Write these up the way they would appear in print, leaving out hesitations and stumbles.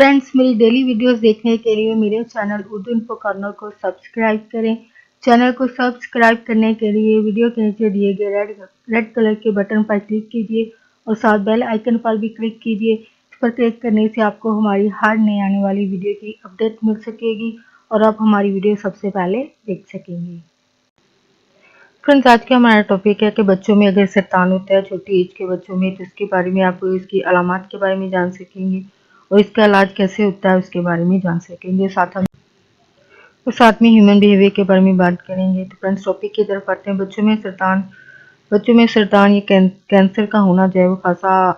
Friends, मेरी daily videos देखने के लिए मेरे चैनल उर्दू इन्फो कॉर्नर को सब्सक्राइब करें। चैनल को सब्सक्राइब करने के लिए वीडियो के नीचे दिए गए रेड कलर के बटन पर क्लिक कीजिए और साथ बेल आइकन पर भी क्लिक कीजिए। इस पर क्लिक करने से आपको हमारी हर नई आने वाली वीडियो की अपडेट मिल सकेगी और आप हमारी वीडियो सबसे पहले देख सकेंगे। फ्रेंड्स, आज का हमारा टॉपिक है कि बच्चों में अगर सरतान होता है छोटी एज के बच्चों में, तो इसके बारे में आप इसकी अलामात के बारे में जान सकेंगे और इसका इलाज कैसे होता है उसके बारे में जान सकेंगे। साथ में ह्यूमन बिहेवियर के बारे में बात करेंगे। तो फ्रेंड्स, टॉपिक की तरफ आते हैं। बच्चों में सरतान ये कैंसर का होना जो है वो खासा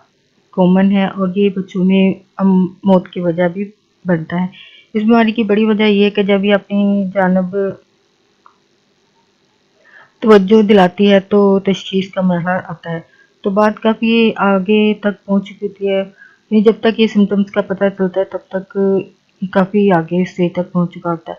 कॉमन है और ये बच्चों में मौत की वजह भी बनता है। इस बीमारी की बड़ी वजह ये है कि जब ये अपनी जानब तवज्जो दिलाती है तो तशखीस का मरहला आता है, तो बात काफ़ी आगे तक पहुंच चुकी होती है। यानी जब तक ये सिम्टम्स का पता चलता है तब तक काफ़ी आगे स्टेज तक पहुंच चुका होता है।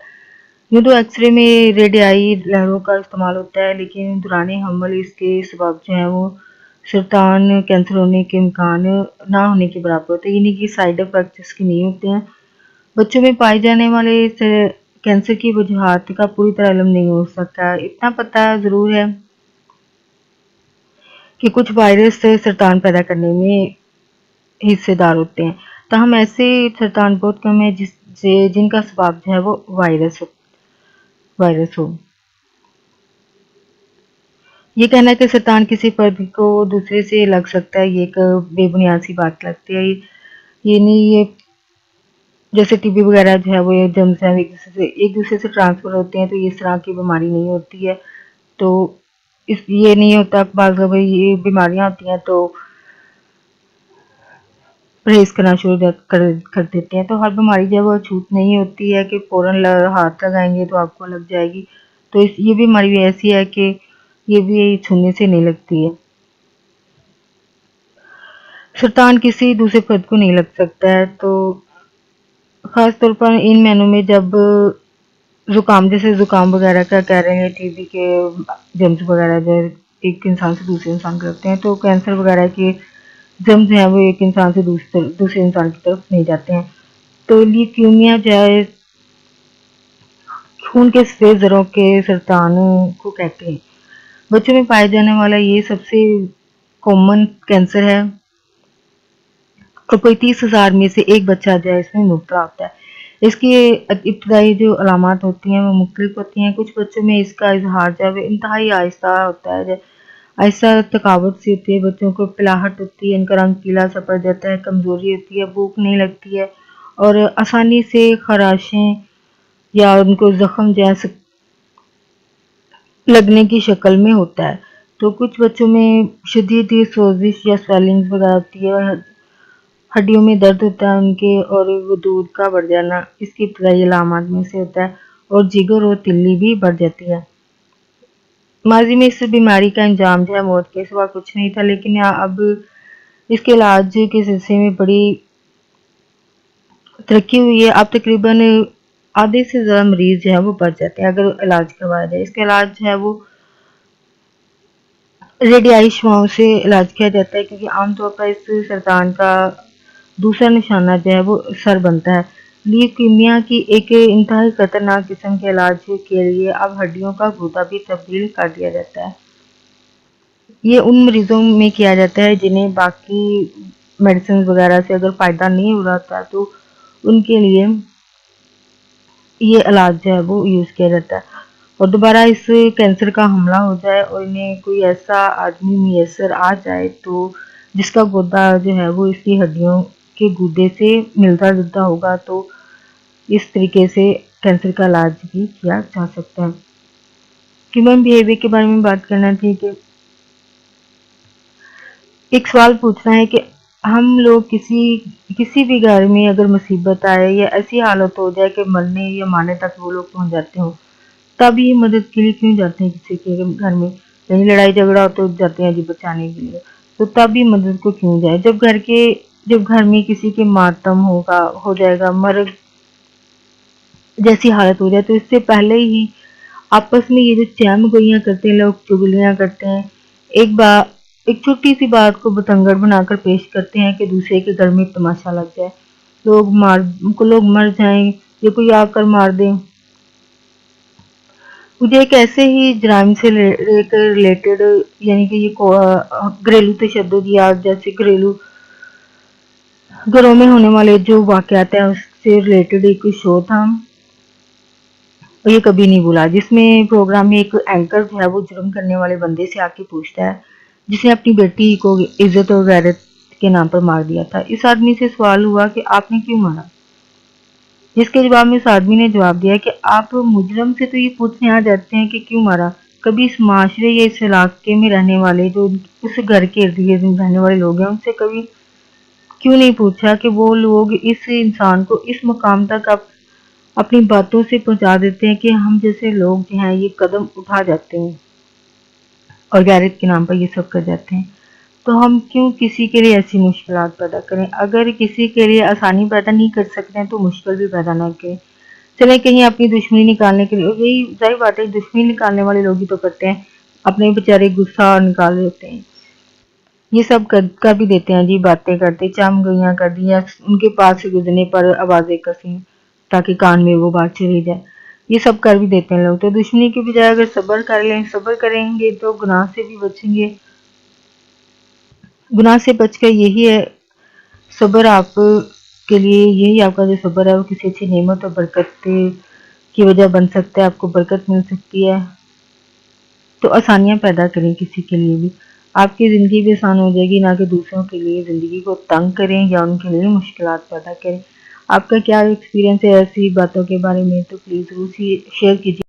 यूँ तो एक्सरे में रेडियाई लहरों का इस्तेमाल होता है, लेकिन दौरान हमल इसके सबब जो है वो सरतान कैंसर होने के इम्कान ना होने के बराबर होते हैं, यानी कि साइड इफेक्ट इसके नहीं होते हैं। बच्चों में पाए जाने वाले कैंसर की वजूहात का पूरी तरह इल्म नहीं हो सकता। इतना पता ज़रूर है कि कुछ वायरस सरतान पैदा करने में हिस्सेदार होते हैं, ताहम ऐसे सरतान बहुत कम है जिनका सबब जो है वो वायरस हो। ये कहना कि सरतान किसी फर्द को दूसरे से लग सकता है, ये एक बेबुनियाद सी बात लगती है। ये नहीं, ये जैसे टीबी वगैरह जो है वो ये जर्म्स हैं एक दूसरे से ट्रांसफ़र होते हैं, तो ये इस तरह की बीमारी नहीं होती है। तो ये नहीं होता, बाज़ दफ़ा ये बीमारियाँ होती हैं तो परहेज़ करना शुरू कर देते हैं। तो हर बीमारी जो है वो छूट नहीं होती है कि फ़ौरन हाथ लगाएंगे तो आपको लग जाएगी। तो ये बीमारी भी ऐसी है कि ये भी छूने से नहीं लगती है। सरतान किसी दूसरे फर्द को नहीं लग सकता है, तो ख़ास तौर पर इन महीनों में जब ज़ुकाम वगैरह का कह रहे हैं, टीबी के जर्म्स वगैरह जो एक इंसान से दूसरे इंसान करते हैं, तो कैंसर वगैरह के जर्म्स हैं वो एक इंसान से दूसरे इंसान की तरफ नहीं जाते हैं। तो ल्यूकीमिया जो है खून के सफ़ेद ज़रों के सरतान को कहते हैं। बच्चों में पाए जाने वाला ये सबसे कॉमन कैंसर है और कोई 30,000 में से एक बच्चा जो है इसमें मुब्तला होता है। इसकी इब्तदाई जो अलामात होती हैं वो मुख्तलिफ होती हैं। कुछ बच्चों में इसका इजहार जो है इंतहाई आहिस्ता होता है, आहिस्ता थकावट सी होती है, बच्चों को पिलाहट होती है, इनका रंग पीला सा पड़ जाता है, कमज़ोरी होती है, भूख नहीं लगती है और आसानी से खराशें या उनको ज़ख्म जैसे लगने की शक्ल में होता है। तो कुछ बच्चों में शदीद सोजिश या स्वेलिंग्स वगैरह होती है, हड्डियों में दर्द होता है उनके और वो दूध का बढ़ जाना इसकी इब्तदाई अलामत में से होता है और जिगर और तिल्ली भी बढ़ जाती है। माजी में इस बीमारी का अंजाम जो है मौत के सिवा कुछ नहीं था, लेकिन अब इसके इलाज के सिलसिले में बड़ी तरक्की हुई है। अब तकरीबन आधे से ज़्यादा मरीज जो है वो बच जाते हैं अगर इलाज करवाया जाए। इसका इलाज जो है वो रेडियाई शुआओं से इलाज किया जाता है, क्योंकि आमतौर पर इस सरतान का दूसरा निशाना जो है वो सर बनता है। ल्यूकीमिया की एक इंतहाई खतरनाक किस्म के इलाज के लिए अब हड्डियों का गुदा भी तब्दील कर दिया जाता है। ये उन मरीजों में किया जाता है जिन्हें बाकी मेडिसिन वगैरह से अगर फ़ायदा नहीं हो रहा था, तो उनके लिए ये इलाज जो है वो यूज़ किया जाता है। और दोबारा इस कैंसर का हमला हो जाए और इन्हें कोई ऐसा आदमी मैसर आ जाए तो जिसका गुदा जो है वो इसकी हड्डियों के गुदे से मिलता जुलता होगा, तो इस तरीके से कैंसर का इलाज भी किया जा सकता है। ह्यूमन बिहेवियर के बारे में बात करना थी कि एक सवाल पूछना है कि हम लोग किसी भी घर में अगर मुसीबत आए या ऐसी हालत हो जाए कि मरने या मारने तक वो लोग पहुंच जाते हो, तब ये मदद के लिए क्यों जाते हैं किसी के घर में? कहीं लड़ाई झगड़ा हो तो जाते हैं जी बचाने के लिए, तो तब भी मदद को क्यों जाए? जब घर में किसी के मातम हो जाएगा, मर्ग जैसी हालत हो जाए, तो इससे पहले ही आपस में ये जो चहम गोइयाँ करते हैं लोग, चुगलियाँ करते हैं, एक छोटी सी बात को बतंगड़ बनाकर पेश करते हैं कि दूसरे के घर में तमाशा लग जाए। لوگ مر جائیں یا کوئی آ کر مار دے۔ مجھے ایک ایسے ہی جرائم سے ریلیٹڈ یعنی کہ یہ گھریلو تشدد یا جیسے گھروں میں ہونے والے جو واقعات ہیں اس سے ریلیٹڈ ایک شو تھا، اور یہ کبھی نہیں بھولا، جس میں پروگرام میں ایک اینکر جو ہے وہ جرم کرنے والے بندے سے آ کے پوچھتا ہے جس نے اپنی بیٹی کو عزت اور غیرت کے نام پر مار دیا تھا۔ اس آدمی سے سوال ہوا کہ آپ نے کیوں مارا؟ جس کے جواب میں اس آدمی نے جواب دیا کہ آپ مجرم سے تو یہ پوچھنے آ جاتے ہیں کہ کیوں مارا، کبھی اس معاشرے یا اس علاقے میں رہنے والے جو اس گھر کے ارد گرد میں رہنے والے لوگ ہیں ان سے کبھی کیوں نہیں پوچھا کہ وہ لوگ اس انسان کو اس مقام تک اپنی باتوں سے پہنچا دیتے ہیں کہ ہم جیسے لوگ جو ہیں یہ قدم اٹھا جاتے ہیں اور غیرت کے نام پر یہ سب کر جاتے ہیں، تو ہم کیوں کسی کے لیے ایسی مشکلات پیدا کریں؟ اگر کسی کے لیے آسانی پیدا نہیں کر سکتے ہیں تو مشکل بھی پیدا نہ کریں۔ چلیں کہیں اپنی دشمنی نکالنے کے لیے، یہی ظاہر بات ہے دشمنی نکالنے والے لوگ ہی تو کرتے ہیں، اپنے بیچارے غصہ نکال دیتے ہیں، یہ سب کر بھی دیتے ہیں جی، باتیں کرتے چم گوئیاں کر دی یا ان کے پاس سے گزرنے پر آوازیں کسی تاکہ کان میں وہ بات چلی جائے، یہ سب کر بھی دیتے ہیں لوگ۔ تو دشمنی کے بجائے اگر صبر کر لیں، صبر کریں گے تو گناہ سے بھی بچیں گے، گناہ سے بچ کر یہی ہے صبر آپ کے لیے، یہی آپ کا جو صبر ہے وہ کسی اچھی نعمت اور برکت کی وجہ بن سکتا ہے، آپ کو برکت مل سکتی ہے۔ تو آسانیاں پیدا کریں کسی کے لیے بھی، آپ کی زندگی بھی آسان ہو جائے گی، نہ کہ دوسروں کے لیے زندگی کو تنگ کریں یا ان کے لیے مشکلات پیدا کریں۔ آپ کا کیا ایکسپیرینس ہے ایسی باتوں کے بارے میں تو پلیز ضرور شیئر کیجیے۔